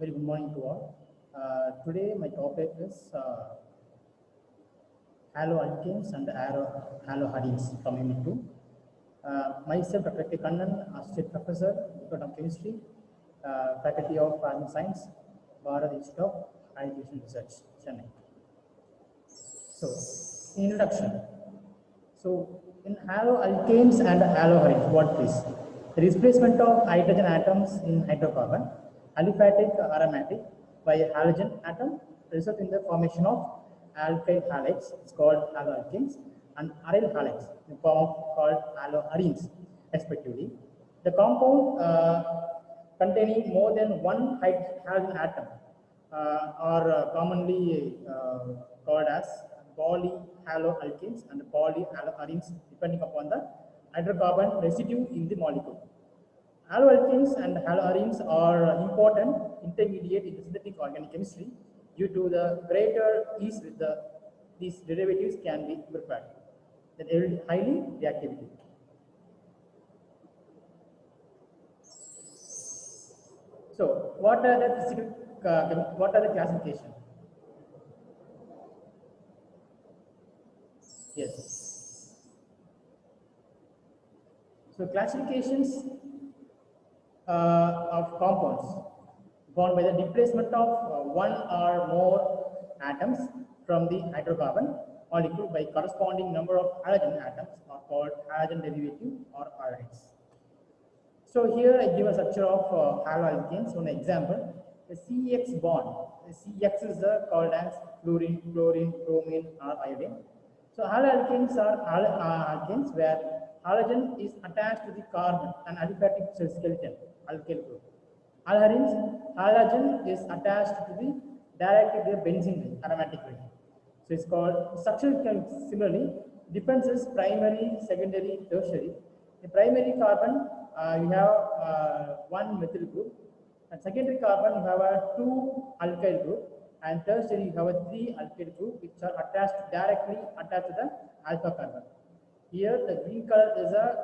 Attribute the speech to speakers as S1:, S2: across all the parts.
S1: Very good morning to all. Today my topic is haloalkanes and halohalines from Unit 2. Myself, Dr. K. Kannan, Associate Professor, Department of Chemistry, Faculty of Plasma Science, Bharat Institute of Hydration Research, Chennai. So, introduction. So, in haloalkanes and halohalines, what is? The displacement of hydrogen atoms in hydrocarbon, aliphatic aromatic by a halogen atom results in the formation of alkyl halides, it's called haloalkanes, and aryl halides, the form called haloarenes, respectively. The compound containing more than one halogen atom are commonly called as polyhaloalkanes and polyhaloarenes depending upon the hydrocarbon residue in the molecule. Haloalkanes and haloarenes are important intermediate in the synthetic organic chemistry due to the greater ease with these derivatives can be prepared. That is highly reactivity. So, what are the physical? What are the classification? Yes. So classifications of compounds born by the displacement of one or more atoms from the hydrocarbon molecule by corresponding number of halogen atoms are called halogen derivative or halides. So here I give a structure of haloalkanes. One example, the CX bond. The CX is called as fluorine, chlorine, bromine, or iodine. So haloalkanes are alkanes where halogen is attached to the carbon, an aliphatic skeleton, alkyl group. Alharenes, halogen is attached to the directly the benzene ring, aromatic ring. So it's called structure. Similarly, differences primary, secondary, tertiary. The primary carbon you have one methyl group, and secondary carbon you have a two alkyl group, and tertiary you have a three alkyl group which are directly attached to the alpha carbon. Here the green color is a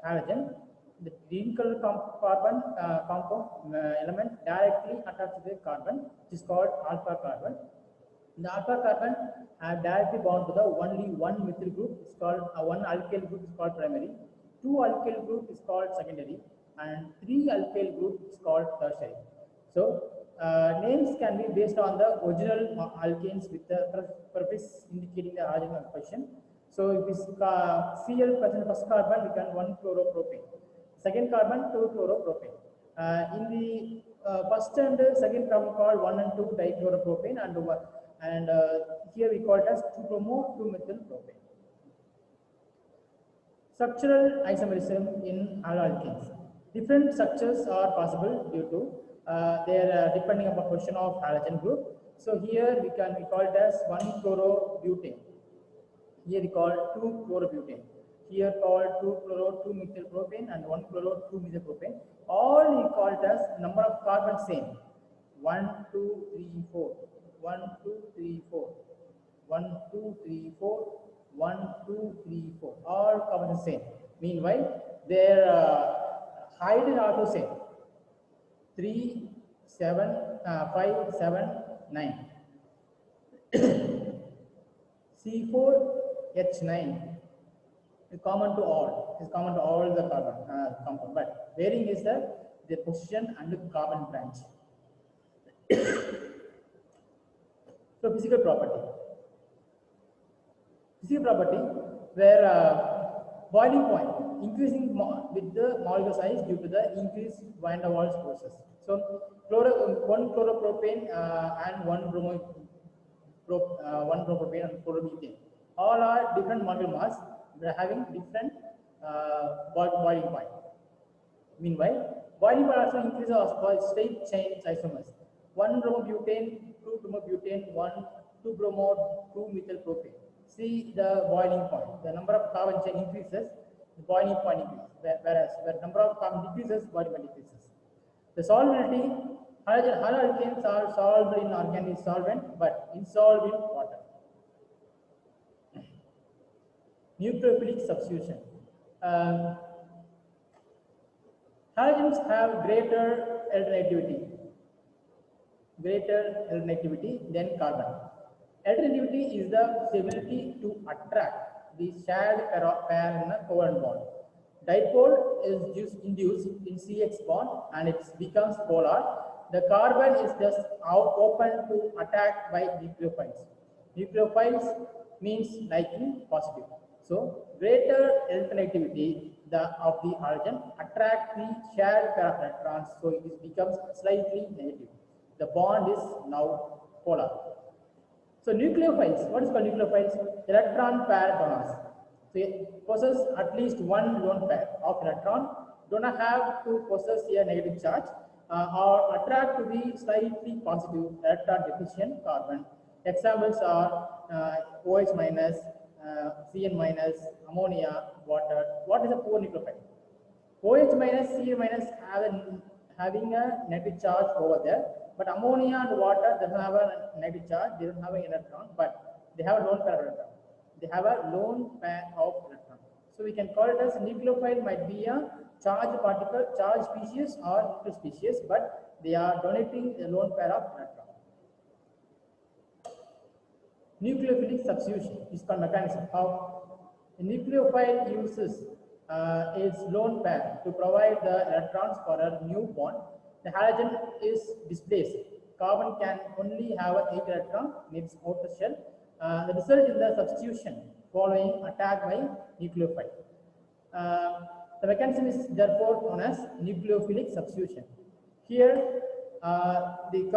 S1: halogen. The green color carbon compound element directly attached to the carbon, which is called alpha carbon. The alpha carbon have directly bound to the only one methyl group, is called one alkyl group is called primary, two alkyl group is called secondary, and three alkyl group is called tertiary. So names can be based on the original alkanes with the prefix indicating the origin of question. So if it's Cl present first carbon, we can 1 chloropropane. Second carbon 2 chloropropane. In the first and second carbon called 1 and 2 dichloropropane, and here we call it as 2 bromo 2 methyl propane. Structural isomerism in haloalkanes. Different structures are possible due to their depending upon position of halogen group. So here we call it as 1 chlorobutane. Here we call 2 chlorobutane. Here called 2 chloro 2 methyl propane and 1 chloro 2 methyl propane. All we call it as number of carbons same. 1, 2, 3, 4. 1, 2, 3, 4. 1, 2, 3, 4. 1, 2, 3, 4. All carbons same. Meanwhile, their height is also same. 3, 7, 5, 7, 9. C4H9 is common to all. Is common to all the carbon compound, but varying is the position and the carbon branch. So physical property. Physical property where boiling point increasing with the molecule size due to the increased van der Waals process. So 1 chloropropane and 1 propane and chloromethane. All are different molecular mass. They are having different boiling point. Meanwhile, boiling point also increases by straight chain isomers. 1 bromobutane, 2 bromobutane, 1, 2 bromo, 2 methyl propane. See the boiling point. The number of carbon chain increases, the boiling point increases. Whereas the number of carbon decreases, boiling point decreases. The solubility, haloalkanes are soluble in organic solvent but insoluble in water. Nucleophilic substitution. Halogens have greater alternativity. greater electronegativity than carbon. Electronegativity is the ability to attract the shared pair in a covalent bond. Dipole is induced in CX bond and it becomes polar. The carbon is just open to attack by nucleophiles. Nucleophiles means liking positive. So greater electronegativity of the halogen attract the shared pair of electrons, so it becomes slightly negative. The bond is now polar. So nucleophiles, what is called nucleophiles? Electron pair donors. So it possess at least one lone pair of electron, do not have to possess a negative charge or attract to the slightly positive electron deficient carbon. Examples are OH minus, Cn minus, ammonia, water. What is a poor nucleophile? OH minus, Cl minus having a negative charge over there, but ammonia and water doesn't have a negative charge, they don't have an electron, but they have a lone pair of electron. They have a lone pair of electron. So we can call it as nucleophile might be a charged particle, charged species or neutral species, but they are donating a lone pair of electron. Nucleophilic substitution is called mechanism. How a nucleophile uses its lone pair to provide the electrons for a new bond. The halogen is displaced. Carbon can only have an 8 electron in its outer shell. The result is the substitution following attack by nucleophile. The mechanism is therefore known as nucleophilic substitution. Here, in the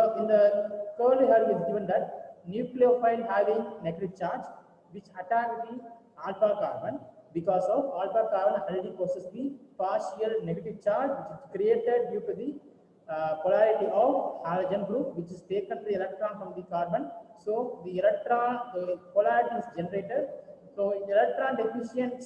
S1: curly here is given that nucleophile having negative charge which attack the alpha carbon, because of alpha carbon already possesses the partial negative charge which is created due to the polarity of halogen group, which is taken the electron from the carbon. So the polarity is generated. So electron deficient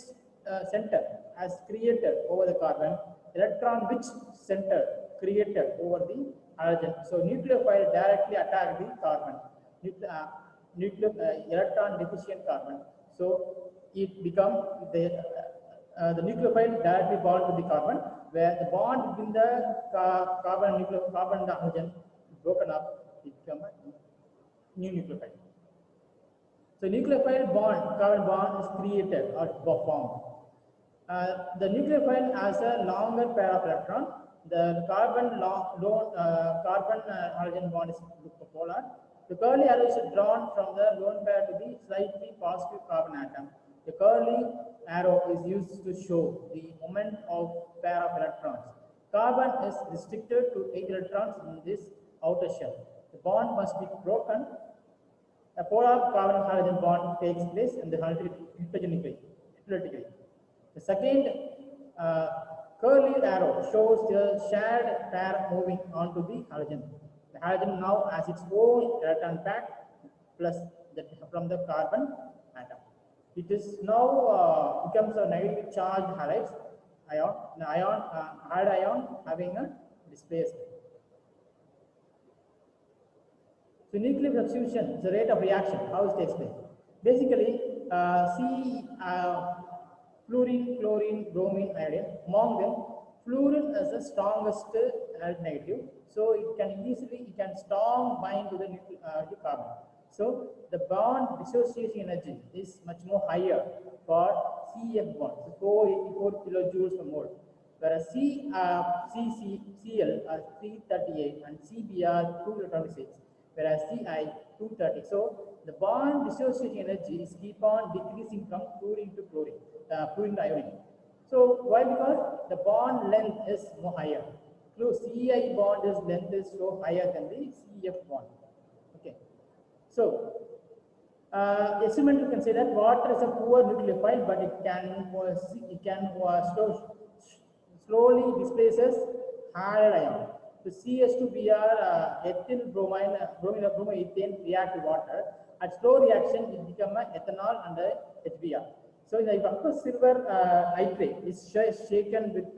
S1: center as created over the carbon, electron rich center created over the halogen. So nucleophile directly attack the carbon, electron deficient carbon. So it becomes the nucleophile directly bond to the carbon, where the bond between the carbon and the halogen broken up, it becomes a new nucleophile. So nucleophile bond, carbon bond is created or formed. The nucleophile has a longer pair of electron. The carbon halogen bond is polar. The curly arrow is drawn from the lone pair to the slightly positive carbon atom. The curly arrow is used to show the moment of pair of electrons. Carbon is restricted to 8 electrons in this outer shell. The bond must be broken. A polar carbon halogen bond takes place in the heterogeneity. The second curly arrow shows the shared pair moving onto the halogen. The halogen now has its own electron pack plus from the carbon atom. It is now becomes a negatively charged halide ion, halide ion having a displacement. So nuclear substitution is the rate of reaction, how it takes place. Basically, fluorine, chlorine, bromine, iodine. Among them, fluorine is the strongest negative, so it can strong bind to the carbon. So the bond dissociation energy is much more higher for CF bond, so 484 kilojoules per mole, whereas Cl are 338 and Cbr 226, whereas Ci 230. So the bond dissociation energy is keep on decreasing from fluorine to chlorine, fluorine to iodine. So why? Because the bond length is more higher. So Ci bond length is so higher than the Cf bond. Okay. So experimental can say that water is a poor nucleophile, but it can slowly displaces halide ion. So CH2Br ethyl bromine bromoethane react with water. At slow reaction, it becomes ethanol and HBr. So if aqueous silver nitrate is shaken with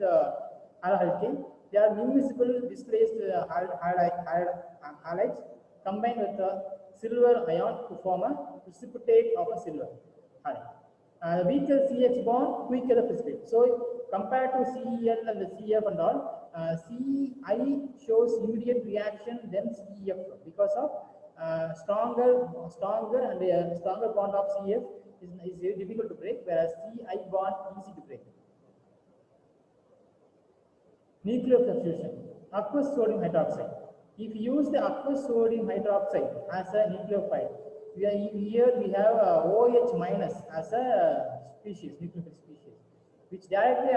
S1: alkyl, they are immiscible displaced halides combined with silver ion to form a precipitate of a silver halide. Weaker CH bond, weaker the precipitate. So compared to Cl and the Cf and all, Ci shows shows immediate reaction than CF because of stronger and a stronger bond of CF is very difficult to break, whereas CI bond easy to break. Nuclear substitution, aqueous sodium hydroxide. If you use the aqueous sodium hydroxide as a nucleophile, here we have OH minus as a species, nucleophile species, which directly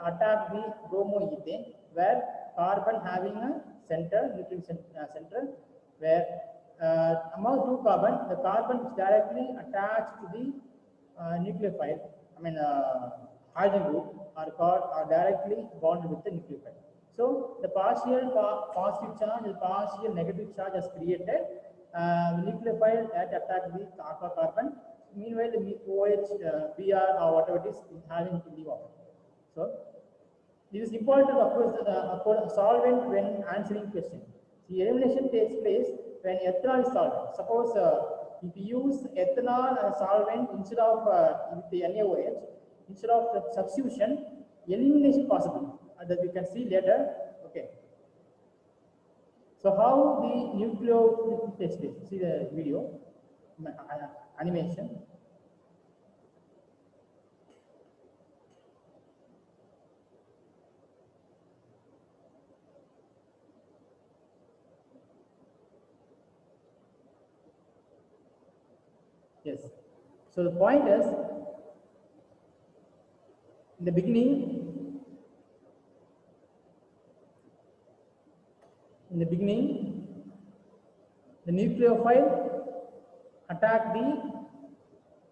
S1: attack the bromoethane, where carbon having a center, nuclear center, where among two carbon, the carbon is directly attached to the nucleophile, hydrogen group are directly bonded with the nucleophile. So the partial positive charge and partial negative charge is created. The nucleophile that attack the alpha carbon. Meanwhile, the OH, Br or whatever it is having to leave off. So this is important to of solvent when answering question. The elimination takes place when ethanol is solvent. Suppose if you use ethanol as solvent instead of the NaOH, instead of the substitution, elimination possible that we can see later. Okay. So how the nucleophilic takes place? See the video animation. Yes. So the point is, in the beginning, the nucleophile attack the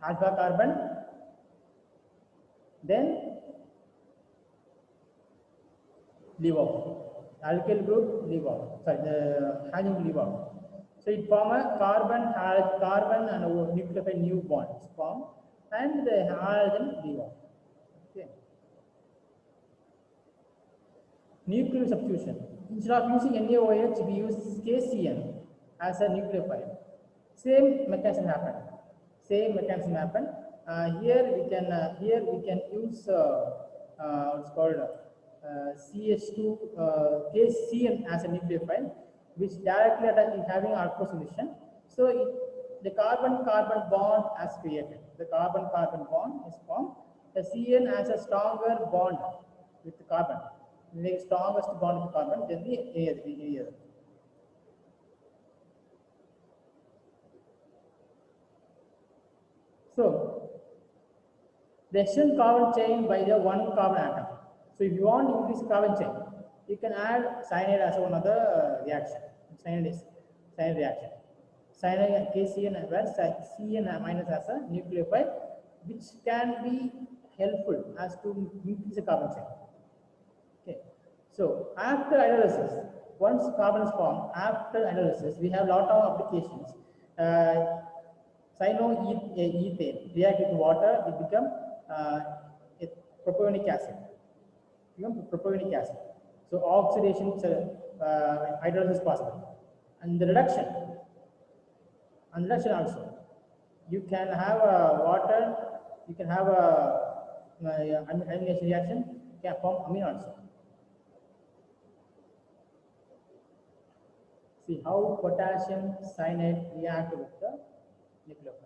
S1: alpha carbon, then leave off. Alkyl group leave off. Sorry, the hydrogen leave off. So it form a carbon and a nucleophile new bonds form, and the hydrogen leave off. Okay. Nuclear substitution. Instead of using NaOH, we use KCN as a nucleophile. Same mechanism happen. Here we can use what's called CH2 KCN as a nucleophile, which directly is having alpha solution. So the carbon-carbon bond is created. The carbon-carbon bond is formed. The CN has a stronger bond with the carbon. The strongest bond with carbon than the other. So the extend carbon chain by the one carbon atom. So if you want to increase carbon chain, you can add cyanide as one other reaction. Cyanide reaction. Cyanide and KCN where CN minus as a nucleophile, which can be helpful as to increase the carbon chain. Okay. So after hydrolysis, once carbon is formed, after hydrolysis, we have a lot of applications. Cyanoethane react with water, it become propionate acid. So oxidation, hydrolysis is possible, and the reduction also. You can have water. You can have elimination reaction. Can form amine also. See how potassium cyanide react with the nucleophile.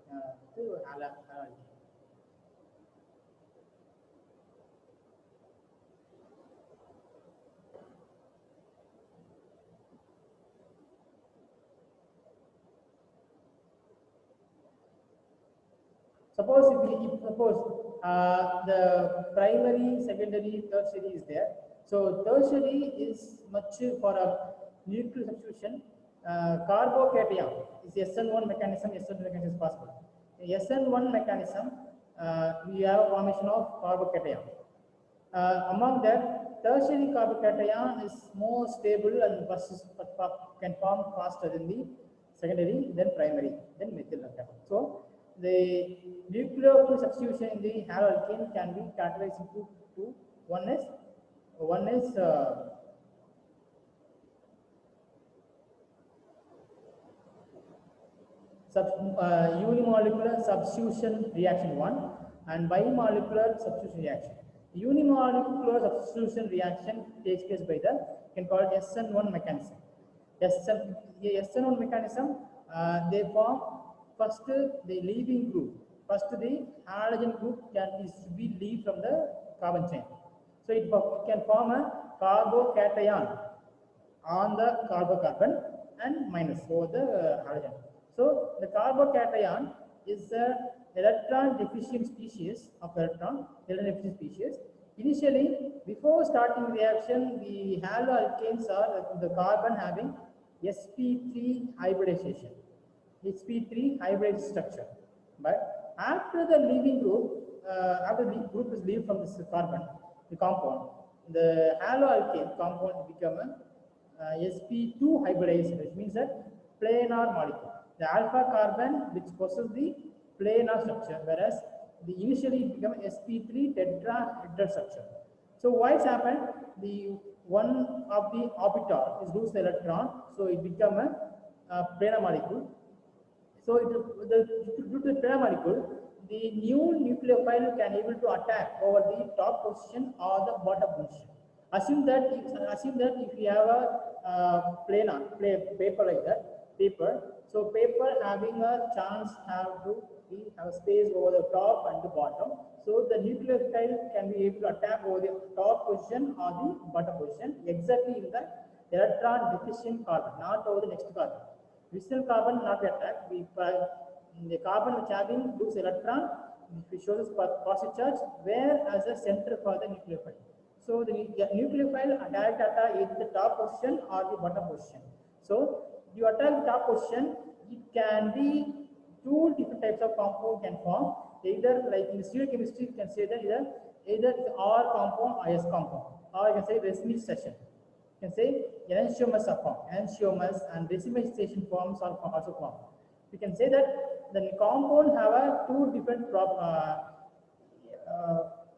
S1: Suppose the primary, secondary, tertiary is there. So tertiary is much for a nuclear substitution. Carbocation is SN1 mechanism. SN1 mechanism is possible. In SN1 mechanism, we have a formation of carbocation. Among that, tertiary carbocation is more stable and can form faster than the secondary, then primary, then methyl alcohol. So the nucleophile substitution in the haloalkane can be categorized into two. One is unimolecular substitution reaction 1 and bimolecular substitution reaction. Unimolecular substitution reaction takes place by the You can call it SN1 mechanism. SN1 mechanism, they form first the leaving group. First the halogen group is to be leave from the carbon chain. So it can form a carbocation on the carbon and minus over the halogen. So the carbocation is a electron deficient species of electron deficient species. Initially, before starting reaction, the haloalkanes are the carbon having sp3 hybridization, sp3 hybrid structure. But after the leaving group, after the group is leave from this carbon, the compound, the haloalkane compound become a sp2 hybridization, which means that planar molecule. The alpha carbon which possesses the planar structure, whereas the initially it become sp3 tetrahedral structure. So why it's happened? The one of the orbital is lose the electron, so it become a planar molecule. So due to the planar molecule, the new nucleophile can able to attack over the top position or the bottom position. Assume that if you have a paper like that, so paper having a chance have a space over the top and the bottom. So the nucleophile can be able to attack over the top position or the bottom position exactly in the electron deficient carbon, not over the next carbon. Vicinal carbon not attacked. The carbon which having loose electron, which shows positive charge, where as a center for the nucleophile. So the nucleophile direct attack either the top position or the bottom position. So you attack the top position, it can be two different types of compound can form. Either like in stereochemistry, you can say that either it's R compound or S compound, or you can say racemic session. You can say enantiomers are formed. Enantiomers and racemic station forms are also formed. We can say that the compound have two different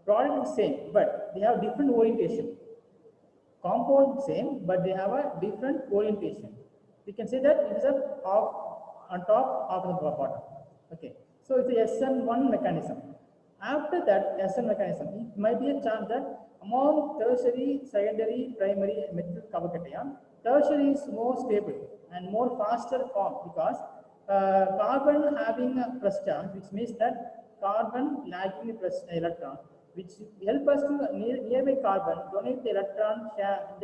S1: product is same, but they have different orientation. Compound same, but they have a different orientation. We can say that it is on top of the bottom. Okay, so it's a SN1 mechanism. After that SN mechanism, it might be a chance that among tertiary, secondary, primary methyl carbocation, tertiary is more stable and more faster form because carbon having a plus charge, which means that carbon lacking a plus electron, which help us to nearby carbon donate the electron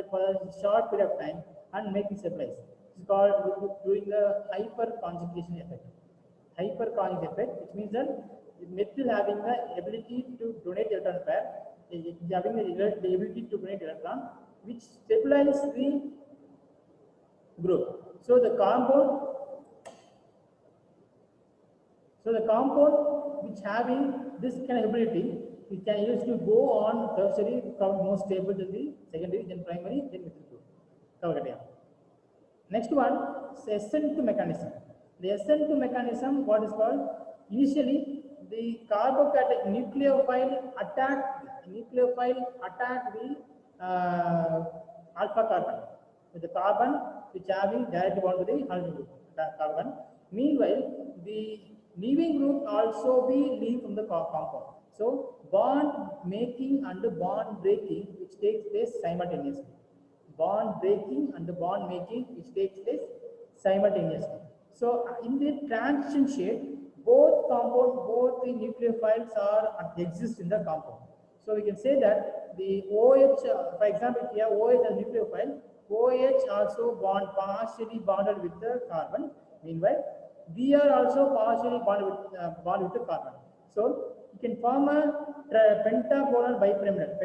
S1: for a short period of time and make it stabilize. It's called during the hyperconjugation effect. Hyperconjugation effect, which means that methyl having the ability to donate electron pair, having the ability to donate electron, which stabilize the group. So the compound which having this kind of ability, it can use to go on tertiary, become more stable to the secondary, then primary, then methyl group. Next one is SN2 mechanism. The SN2 mechanism, what is called? Initially, the carbocation nucleophile attack the alpha carbon with the carbon which having direct bond to the halogen group carbon. Meanwhile, the leaving group also be leave from the compound. So bond making and bond breaking which takes place simultaneously. Bond breaking and bond making which takes place simultaneously. So in the transition state, both the nucleophiles exist in the compound. So we can say that the OH, for example, here OH as nucleophile, OH also partially bonded with the carbon. Meanwhile, Br also partially bonded with the carbon. So you can form a pentagonal bipyramidal,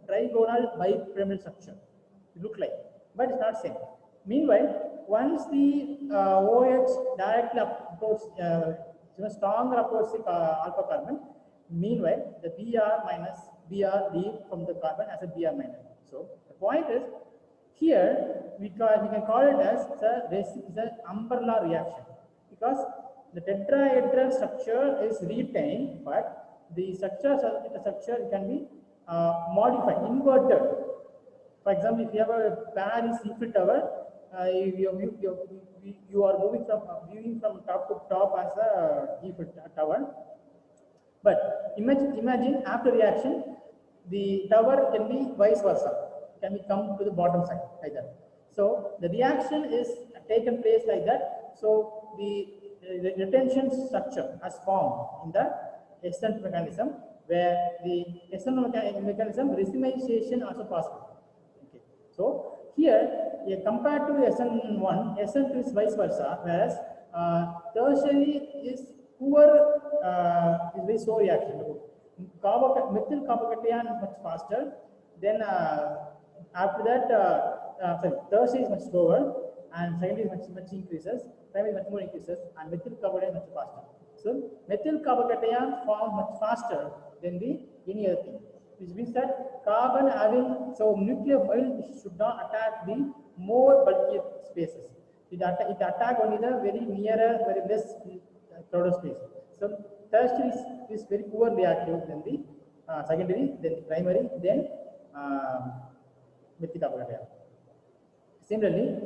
S1: trigonal bipyramidal structure. It look like, but it's not same. Meanwhile, once the OH directly approach, stronger approach the alpha carbon, meanwhile the Br leave from the carbon as a Br minus. So the point is, here we can call it as the umbrella reaction, because the tetrahedral structure is retained, but the structure can be modified, inverted. For example, if you have a Paris Eiffel Tower, you are moving from viewing from top to top as a Eiffel Tower. But imagine after reaction, the tower can be vice versa, can be come to the bottom side like that. So the reaction is taken place like that. So the retention structure has formed in the external mechanism, where the external mechanism racemization also possible. Okay. So here, compared to SN1, SN2 is vice versa, whereas tertiary is poor, is very slow reaction. Methyl carbocation is much faster. Then after that, tertiary is much slower, and secondary is much increases. Primary is much more increases, and methyl carbocation is much faster. So methyl carbocation forms much faster than the any other thing, which means that carbon having, so nucleophile should not attack the more bulky spaces. It attack only the very nearer, very less crowded space. So tertiary is very poor reactive than the secondary, then the primary, then methyl carbocation. Similarly,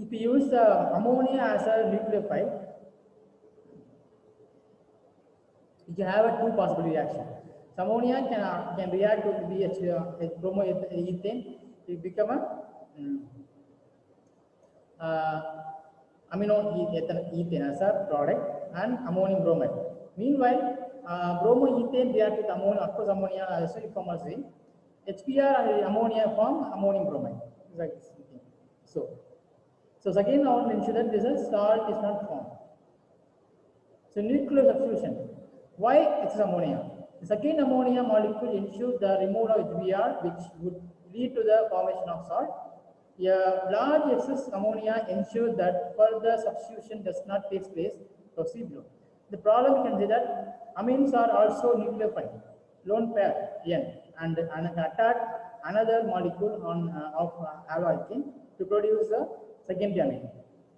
S1: if you use ammonia as a nucleophile, you have a two possible reaction. So ammonia can react to the bromoethane, it become a aminoethane as a product, and ammonium bromide. Meanwhile, bromoethane react with ammonia, of course ammonia also form as HBr and ammonia form ammonium bromide. Like so again I want to ensure that this salt is not formed. So nuclear substitution. Why it's ammonia? The second ammonia molecule ensures the removal of HBr, which would lead to the formation of salt. A large excess ammonia ensures that further substitution does not take place. So see below. The problem you can say that amines are also nucleophile, lone pair N, and attack another molecule on of alkyne to produce a secondary amine.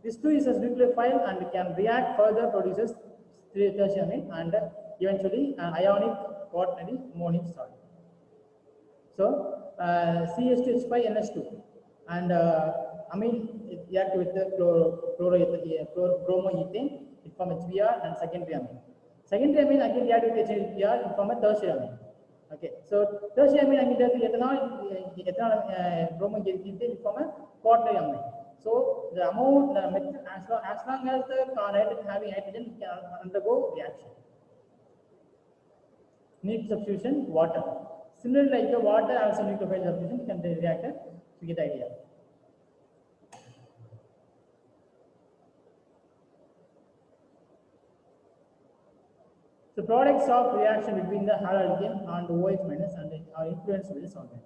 S1: This too is a nucleophile and can react further, produces tertiary amine and eventually ionic quaternary ammonium salt. So CH2H5NH2 and amine react with the bromoethane, it forms HBr and secondary amine. Secondary amine again react with HBr, it forms a tertiary amine. Okay, so tertiary amine again react with ethanol, bromoethane, it forms a quaternary amine. So the amount, as long as the nitrogen having hydrogen, can undergo reaction. Need substitution water. Similarly, like the water also nucleophile substitution can be reacted to get the idea. So products of reaction between the halogen and OH minus and are influenced by the solvent.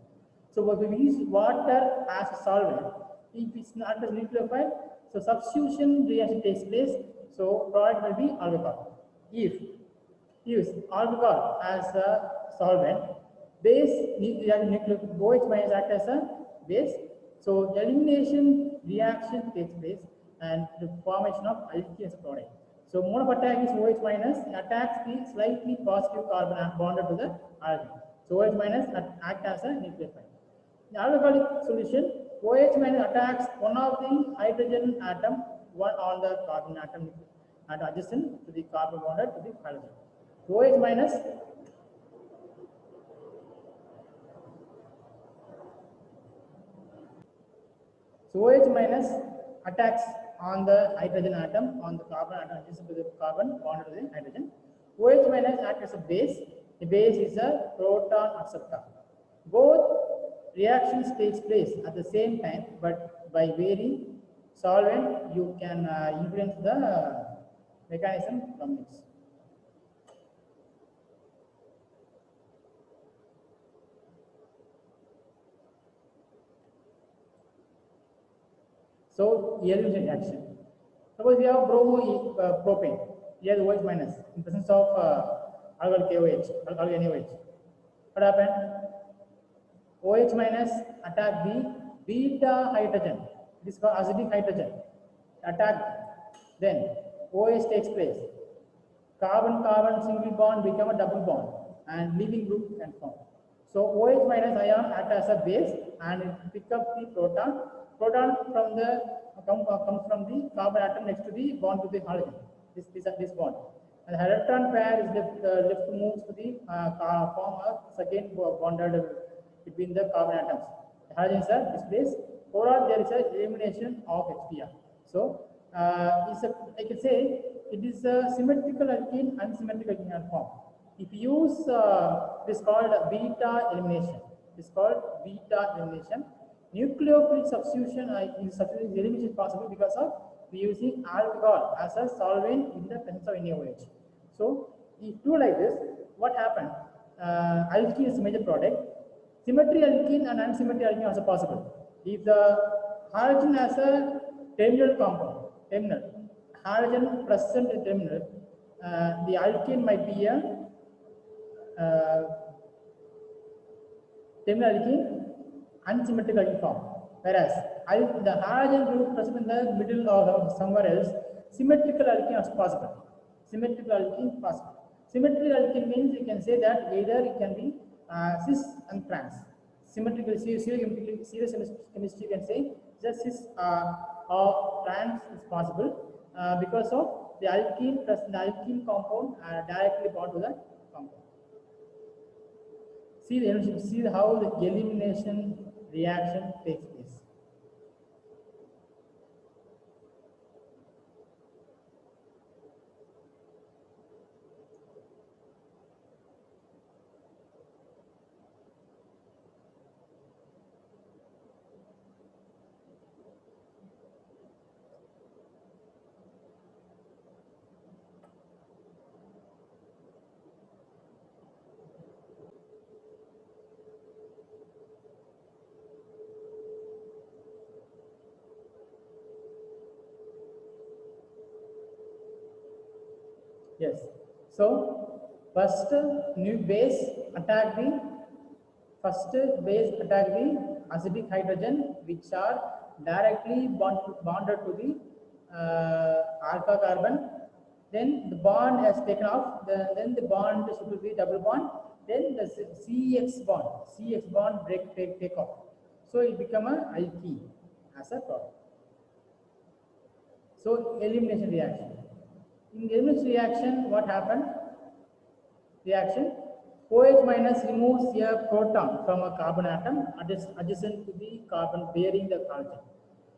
S1: So when we use water as a solvent, if it's not a nucleophile, so substitution reaction takes place. So product will be alcohol. If use alcohol as a solvent, base OH minus act as a base. So elimination reaction takes place and the formation of alkene as a product. So mode of attack is OH minus attacks the slightly positive carbon bonded to the alkene. So OH minus act as a nucleophile. In alcoholic solution, OH minus attacks one of the hydrogen atom, one on the carbon atom and adjacent to the carbon bonded to the halogen. OH minus OH minus attacks on the hydrogen atom on the carbon atom adjacent to the carbon bonded to the hydrogen. OH minus acts as a base. The base is a proton acceptor. Both reactions takes place at the same time, but by varying solvent you can influence the mechanism from this. So elimination reaction. Suppose we have propane. Here the OH minus in presence of alkyl KOH, alkyl NaOH. What happened? OH minus attack the beta hydrogen. This is called acidic hydrogen. Attack. Then OH takes place. Carbon-carbon single bond become a double bond and leaving group can form. So OH minus ion act as a base and it pick up the proton. Proton from the comes from the carbon atom next to the bond to the halogen. This bond. And the electron pair is left moves to the form a second bonded between the carbon atoms. The halogens are displaced. Overall, there is a elimination of HBr. So, I can say it is a symmetrical alkene, unsymmetrical alkene form. If you use this called beta elimination. It's called beta elimination. Nucleophilic substitution elimination is possible because of we using alcohol as a solvent in the presence of NaOH. So if you do like this, what happened? Alkene is a major product. Symmetry alkene and unsymmetry alkene are also possible. If the halogen has a terminal compound, halogen present in terminal, the alkene might be a terminal alkene unsymmetrical alkene form, whereas the halogen group present in the middle or somewhere else, symmetrical alkene is possible. Symmetrical alkene possible. Symmetrical alkene means you can say that either it can be cis and trans. Symmetrical serious chemistry can say just cis or trans is possible because of the alkene plus the alkene compound directly bound to the compound. See how the elimination reaction takes place. Yes. So first new base attack the acidic hydrogen which are directly bonded to the alpha carbon. Then the bond has taken off. Then the bond should be double bond. Then the CX bond take off. So it become a alkene as a product. So elimination reaction. In the elimination reaction, what happened? Reaction OH minus removes a proton from a carbon atom adjacent to the carbon bearing the halogen.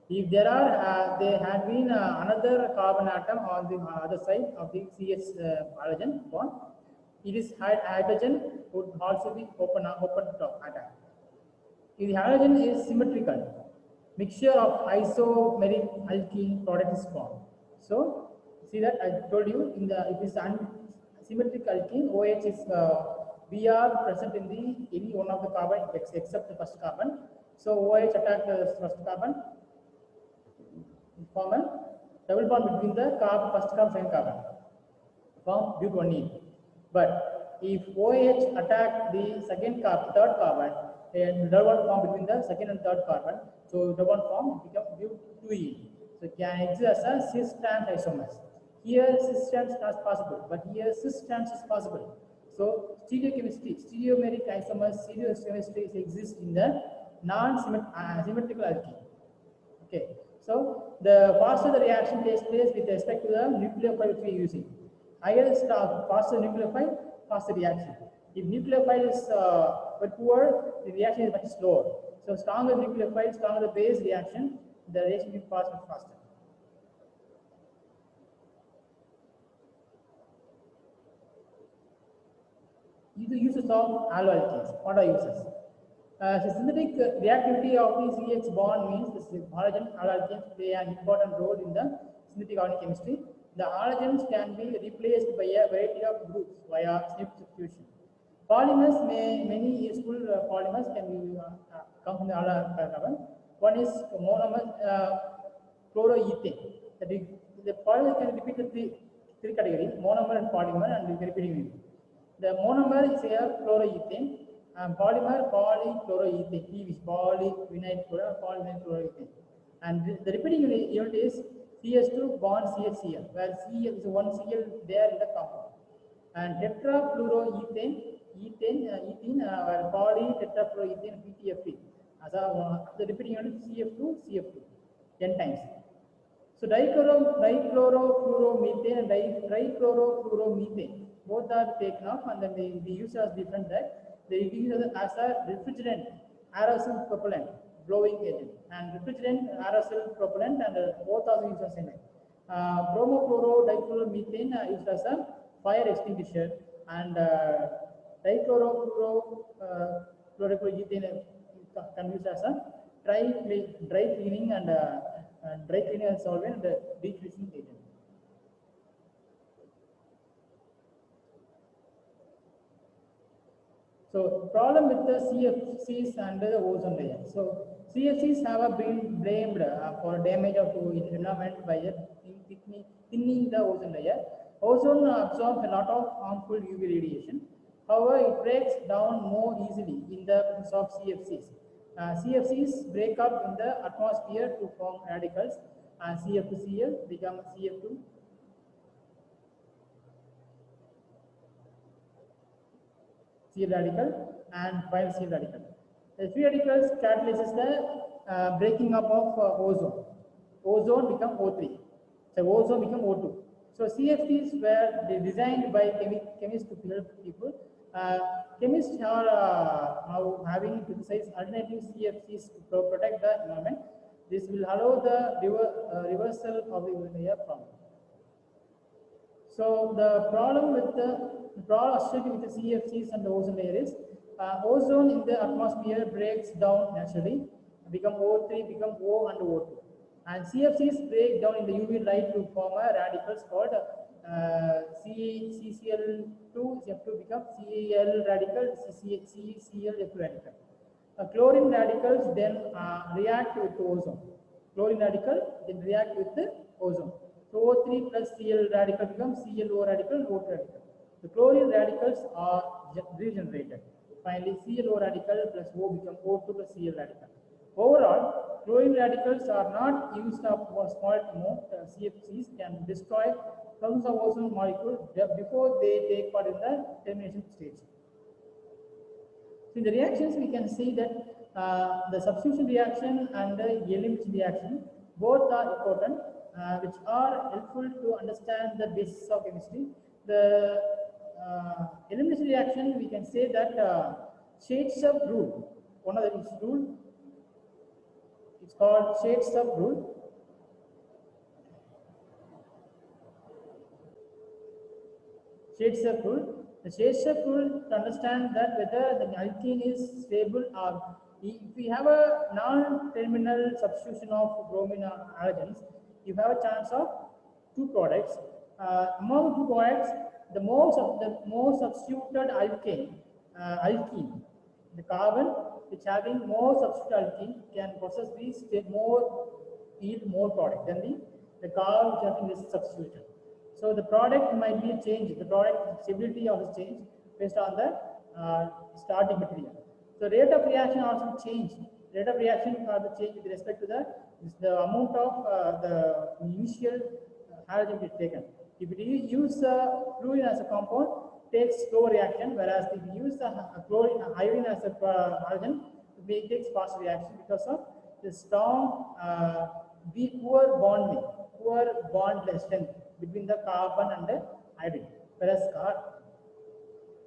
S1: If there had been another carbon atom on the other side of the CS halogen bond, it is hydrogen would also be open top attack. If the halogen is symmetrical, mixture of isomeric alkene product is formed. So see that I told you in the if it's symmetric alkene, OH is Br present in the any one of the carbon except the first carbon. So OH attack the first carbon, form a double bond between the first carbon, second carbon, form but1-ene. But if OH attack the second carbon, third carbon, and double bond form between the second and third carbon, so double bond form become but2-ene. So it can exist as a cis-trans isomers. Here cis-trans is not possible, but here cis-trans is possible. So stereomeric isomers, stereochemistry exists in the non-symmetrical alkene. Okay. So the faster the reaction takes place with respect to the nucleophile which we are using. Higher faster nucleophile, faster reaction. If nucleophile is poor, the reaction is much slower. So stronger nucleophile, stronger the base reaction, the reaction will pass much faster. The uses of alloalkenes. What are uses? So synthetic reactivity of the CX bond means the halogen alloalkenes play an important role in the synthetic organic chemistry. The halogens can be replaced by a variety of groups via substitution. Polymers many useful polymers can be come from the carbon. One is monomer chloroethane. The polymer can be repeated three categories: monomer and polymer, and we can repeat it. The monomer is a chloroethane, and polymer polychloroethane, P is polyvinyl chloroethane. And the repeating unit is CH2 bond CHCl, where Cl is one Cl there in the compound. And tetrafluoroethane, where polytetrafluoroethane PTFE. As the repeating unit CF2, N times. So dichlorofluoromethane and trichlorofluoromethane both are taken off, and then the use as different that They use it as a refrigerant, aerosol propellant, blowing agent, and refrigerant, aerosol propellant, and both are used as same. Bromochlorodichloropropane used as a fire extinguisher, and dichlorofluorochloroethane can use as a dry cleaning and dry cleaning and solvent and decreasing agent. So problem with the CFCs and the ozone layer. So CFCs have been blamed for damage of the environment by thinning the ozone layer. Ozone absorbs a lot of harmful UV radiation. However, it breaks down more easily in the presence of CFCs. CFCs break up in the atmosphere to form radicals. CF2Cl becomes CF2. Cl radical and 5 Cl radical. The free radicals catalyzes the breaking up of ozone. Ozone become O3. So ozone become O2. So CFCs were designed by chemists to help people. Chemists are now having synthesized alternative CFCs to protect the environment. This will allow the reversal of the ozone layer problem. So the problem associated with the CFCs and the ozone layer is ozone in the atmosphere breaks down naturally, become O3, become O and O2. And CFCs break down in the UV light to form a radicals called CCl2, CF2 become Cl radical, CClF2 radical. Chlorine radicals then react with ozone. Chlorine radical then react with the ozone. So O3 plus Cl radical becomes ClO radical, O2 radical. The chlorine radicals are regenerated. Finally, ClO radical plus O become O2 plus Cl radical. Overall, chlorine radicals are not used up for small amount. CFCs can destroy thousands of ozone molecules before they take part in the termination stage. So in the reactions, we can see that the substitution reaction and the elimination reaction both are important, which are helpful to understand the basis of chemistry. The elimination reaction, we can say that Shades-Sub rule, one of the rule, it's called Shades-Sub rule. Shades-Sub rule. The Shades-Sub rule to understand that whether the alkene is stable or if we have a non-terminal substitution of bromine or halogens, you have a chance of two products. Among two products, the more substituted alkene, the carbon which having more substituted alkene can process these yield more product than the carbon which having this substitution. So the product might be changed, the product stability also change based on the starting material. So rate of reaction also change. Rate of reaction also change with respect to the amount of the initial halogen is taken. If you use fluorine as a compound, takes slow reaction, whereas if you use iodine as a halogen, it takes fast reaction because of the strong, poor bond strength between the carbon and the iodine, whereas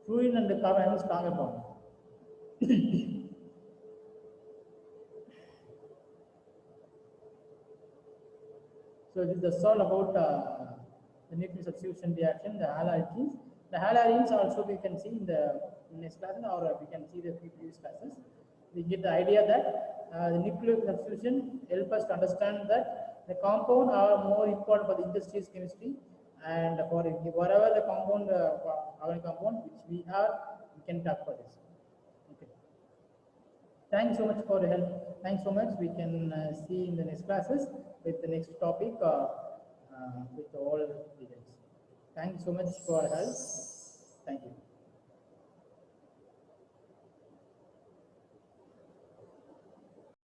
S1: fluorine and the carbon have a stronger bond. So this is all about the nuclear substitution reaction, the halogenes. The halogenes also we can see in the next class, or we can see the previous classes. We get the idea that the nuclear substitution help us to understand that the compound are more important for the industry's chemistry, and for whatever the compound, organic compound which we have, we can talk for this. Okay. Thanks so much for the help. Thanks so much. We can see in the next classes with the next topic with all details. Thanks so much for help. Thank you.